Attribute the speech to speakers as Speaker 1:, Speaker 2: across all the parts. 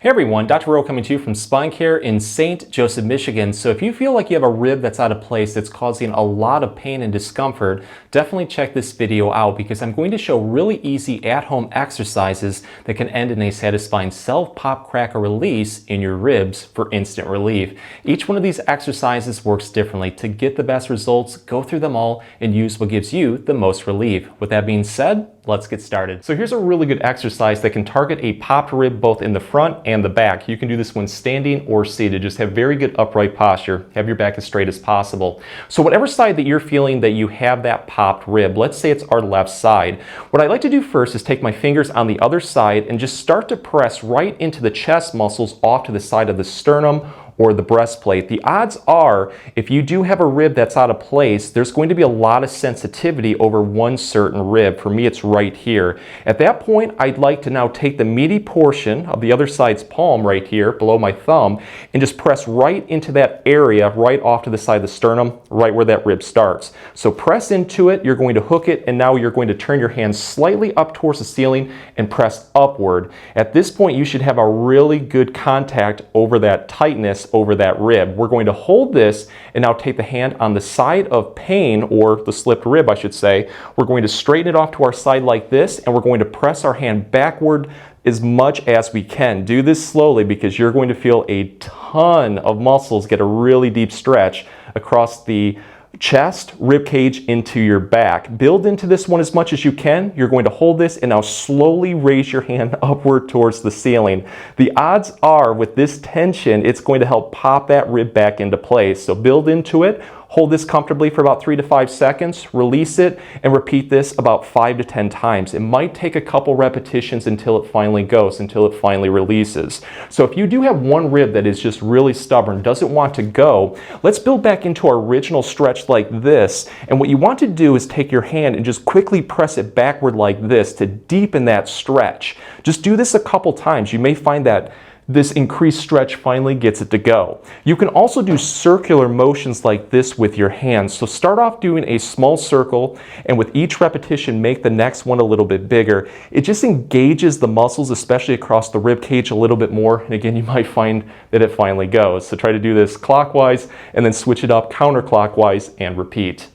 Speaker 1: Hey everyone, Dr. Rowe coming to you from SpineCare in St. Joseph, Michigan. So if you feel like you have a rib that's out of place that's causing a lot of pain and discomfort, definitely check this video out because I'm going to show really easy at-home exercises that can end in a satisfying self-pop, crack, or release in your ribs for instant relief. Each one of these exercises works differently. To get the best results, go through them all and use what gives you the most relief. With that being said, let's get started. So here's a really good exercise that can target a popped rib both in the front and the back. You can do this when standing or seated. Just have very good upright posture. Have your back as straight as possible. So whatever side that you're feeling that you have that popped rib, let's say it's our left side. What I like to do first is take my fingers on the other side and just start to press right into the chest muscles off to the side of the sternum or the breastplate. The odds are, if you do have a rib that's out of place, there's going to be a lot of sensitivity over one certain rib. For me, it's right here. At that point, I'd like to now take the meaty portion of the other side's palm right here, below my thumb, and just press right into that area, right off to the side of the sternum, right where that rib starts. So press into it, you're going to hook it, and now you're going to turn your hands slightly up towards the ceiling and press upward. At this point, you should have a really good contact over that tightness over that rib. We're going to hold this and now take the hand on the side of pain, or the slipped rib I should say. We're going to straighten it off to our side like this, and we're going to press our hand backward as much as we can. Do this slowly because you're going to feel a ton of muscles get a really deep stretch across the chest, rib cage, into your back. Build into this one as much as you can. You're going to hold this and now slowly raise your hand upward towards the ceiling. The odds are with this tension, it's going to help pop that rib back into place. So build into it. Hold this comfortably for about 3 to 5 seconds, release it, and repeat this about 5 to 10 times. It might take a couple repetitions until it finally goes, until it finally releases. So if you do have one rib that is just really stubborn, doesn't want to go, let's build back into our original stretch like this. And what you want to do is take your hand and just quickly press it backward like this to deepen that stretch. Just do this a couple times. You may find that this increased stretch finally gets it to go. You can also do circular motions like this with your hands. So start off doing a small circle, and with each repetition, make the next one a little bit bigger. It just engages the muscles, especially across the rib cage, a little bit more. And again, you might find that it finally goes. So try to do this clockwise and then switch it up counterclockwise and repeat.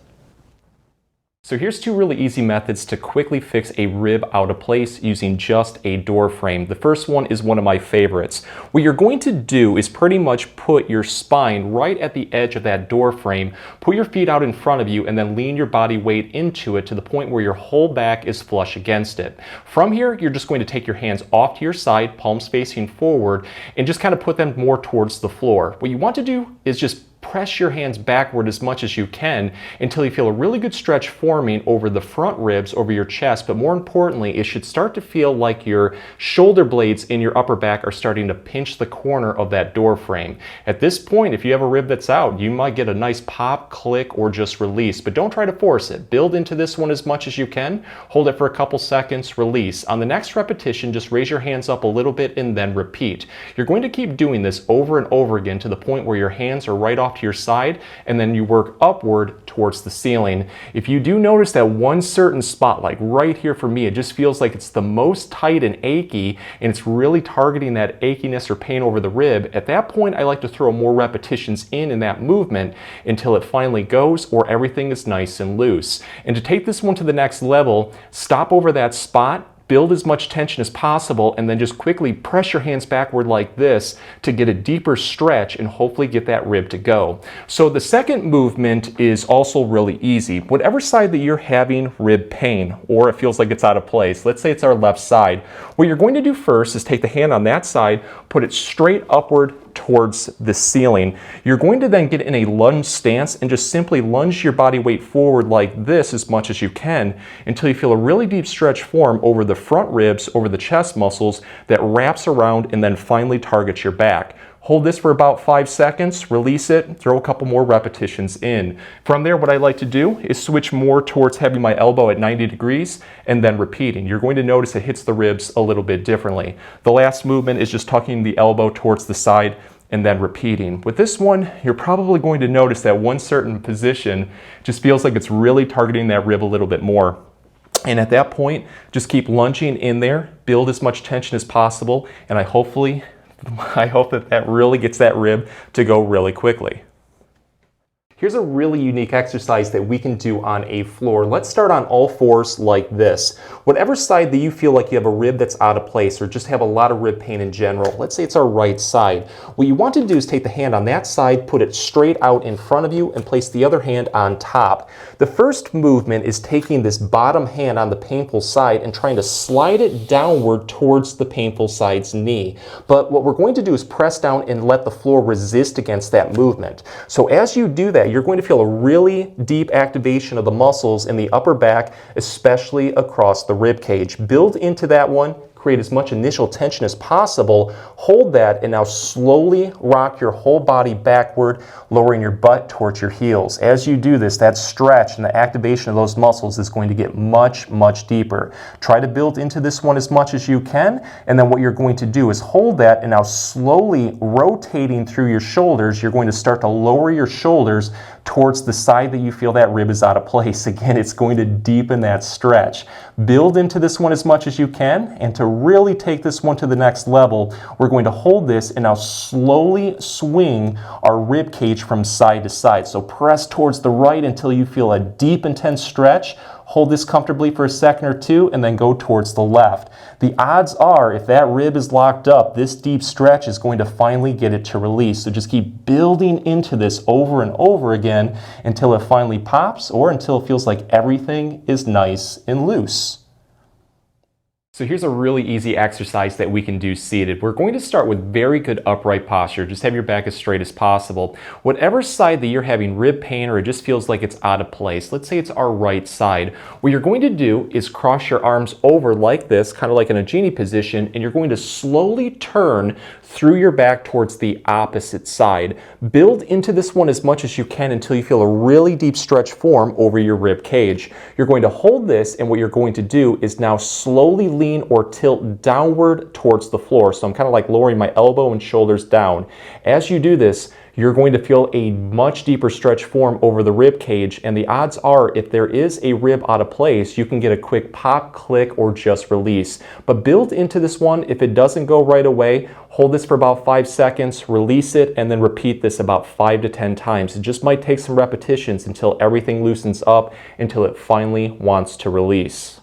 Speaker 1: So here's 2 really easy methods to quickly fix a rib out of place using just a door frame. The first one is one of my favorites. What you're going to do is pretty much put your spine right at the edge of that door frame, put your feet out in front of you, and then lean your body weight into it to the point where your whole back is flush against it. From here, you're just going to take your hands off to your side, palms facing forward, and just kind of put them more towards the floor. What you want to do is just press your hands backward as much as you can until you feel a really good stretch forming over the front ribs, over your chest, but more importantly, it should start to feel like your shoulder blades in your upper back are starting to pinch the corner of that door frame. At this point, if you have a rib that's out, you might get a nice pop, click, or just release, but don't try to force it. Build into this one as much as you can, hold it for a couple seconds, release. On the next repetition, just raise your hands up a little bit and then repeat. You're going to keep doing this over and over again to the point where your hands are right off to your side, and then you work upward towards the ceiling. If you do notice that one certain spot, like right here for me, it just feels like it's the most tight and achy, and it's really targeting that achiness or pain over the rib, at that point I like to throw more repetitions in that movement until it finally goes or everything is nice and loose. And to take this one to the next level, stop over that spot, build as much tension as possible, and then just quickly press your hands backward like this to get a deeper stretch and hopefully get that rib to go. So the second movement is also really easy. Whatever side that you're having rib pain or it feels like it's out of place, let's say it's our left side, what you're going to do first is take the hand on that side, put it straight upward towards the ceiling. You're going to then get in a lunge stance and just simply lunge your body weight forward like this as much as you can until you feel a really deep stretch form over the front ribs, over the chest muscles that wraps around and then finally targets your back. Hold this for about 5 seconds, release it, throw a couple more repetitions in. From there, what I like to do is switch more towards having my elbow at 90 degrees and then repeating. You're going to notice it hits the ribs a little bit differently. The last movement is just tucking the elbow towards the side and then repeating. With this one, you're probably going to notice that one certain position just feels like it's really targeting that rib a little bit more. And at that point, just keep lunging in there, build as much tension as possible, and I hopefully I hope that that really gets that rib to go really quickly. Here's a really unique exercise that we can do on a floor. Let's start on all fours like this. Whatever side that you feel like you have a rib that's out of place or just have a lot of rib pain in general, let's say it's our right side. What you want to do is take the hand on that side, put it straight out in front of you, and place the other hand on top. The first movement is taking this bottom hand on the painful side and trying to slide it downward towards the painful side's knee. But what we're going to do is press down and let the floor resist against that movement. So as you do that, you're going to feel a really deep activation of the muscles in the upper back, especially across the rib cage. Build into that one. Create as much initial tension as possible, hold that, and now slowly rock your whole body backward, lowering your butt towards your heels. As you do this, that stretch and the activation of those muscles is going to get much, much deeper. Try to build into this one as much as you can, and then what you're going to do is hold that, and now slowly rotating through your shoulders, you're going to start to lower your shoulders towards the side that you feel that rib is out of place. Again, it's going to deepen that stretch. Build into this one as much as you can, and to really take this one to the next level, we're going to hold this and now slowly swing our rib cage from side to side. So press towards the right until you feel a deep, intense stretch. Hold this comfortably for a second or two, and then go towards the left. The odds are, if that rib is locked up, this deep stretch is going to finally get it to release. So just keep building into this over and over again until it finally pops, or until it feels like everything is nice and loose. So here's a really easy exercise that we can do seated. We're going to start with very good upright posture. Just have your back as straight as possible. Whatever side that you're having rib pain or it just feels like it's out of place, let's say it's our right side, what you're going to do is cross your arms over like this, kind of like in a genie position, and you're going to slowly turn through your back towards the opposite side. Build into this one as much as you can until you feel a really deep stretch form over your rib cage. You're going to hold this, and what you're going to do is now slowly lean or tilt downward towards the floor. So I'm kind of like lowering my elbow and shoulders down. As you do this, you're going to feel a much deeper stretch form over the rib cage, and the odds are, if there is a rib out of place, you can get a quick pop, click, or just release. But build into this one. If it doesn't go right away, hold this for about 5 seconds, release it, and then repeat this about 5 to 10 times. It just might take some repetitions until everything loosens up, until it finally wants to release.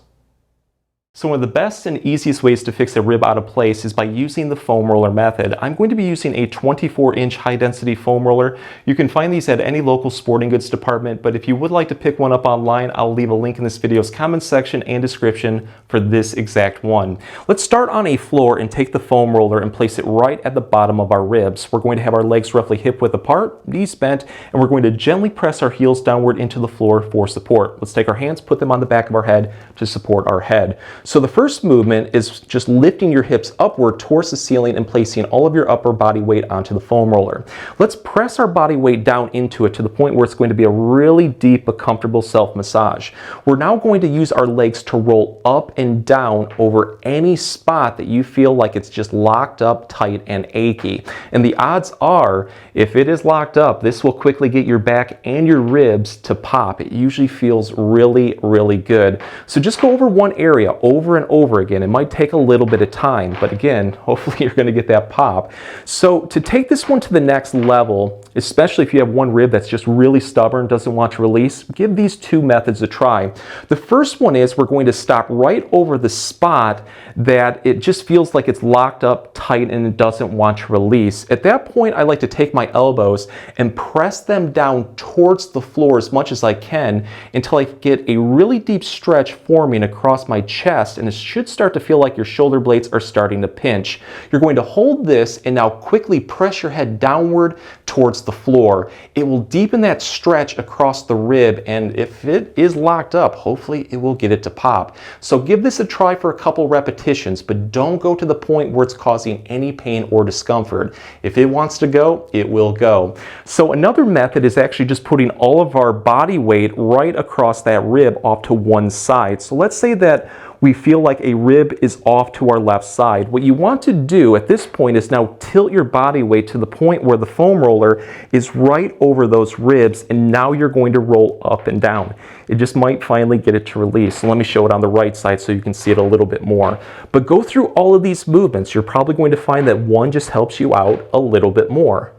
Speaker 1: So one of the best and easiest ways to fix a rib out of place is by using the foam roller method. I'm going to be using a 24-inch high-density foam roller. You can find these at any local sporting goods department, but if you would like to pick one up online, I'll leave a link in this video's comment section and description for this exact one. Let's start on a floor and take the foam roller and place it right at the bottom of our ribs. We're going to have our legs roughly hip-width apart, knees bent, and we're going to gently press our heels downward into the floor for support. Let's take our hands, put them on the back of our head to support our head. So the first movement is just lifting your hips upward towards the ceiling and placing all of your upper body weight onto the foam roller. Let's press our body weight down into it to the point where it's going to be a really deep but comfortable self-massage. We're now going to use our legs to roll up and down over any spot that you feel like it's just locked up tight and achy. And the odds are, if it is locked up, this will quickly get your back and your ribs to pop. It usually feels really, really good. So just go over one area over and over again. It might take a little bit of time, but again, hopefully you're going to get that pop. So to take this one to the next level, especially if you have one rib that's just really stubborn, doesn't want to release, give these two methods a try. The first one is we're going to stop right over the spot that it just feels like it's locked up tight and it doesn't want to release. At that point, I like to take my elbows and press them down towards the floor as much as I can until I get a really deep stretch forming across my chest, and it should start to feel like your shoulder blades are starting to pinch. You're going to hold this and now quickly press your head downward towards the floor. It will deepen that stretch across the rib, and if it is locked up, hopefully it will get it to pop. So give this a try for a couple repetitions, but don't go to the point where it's causing any pain or discomfort. If it wants to go, it will go. So another method is actually just putting all of our body weight right across that rib off to one side. So let's say that we feel like a rib is off to our left side. What you want to do at this point is now tilt your body weight to the point where the foam roller is right over those ribs, and now you're going to roll up and down. It just might finally get it to release. So let me show it on the right side so you can see it a little bit more. But go through all of these movements. You're probably going to find that one just helps you out a little bit more.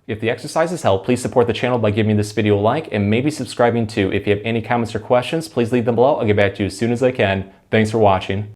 Speaker 1: If the exercises help, please support the channel by giving this video a like and maybe subscribing too. If you have any comments or questions, please leave them below. I'll get back to you as soon as I can. Thanks for watching.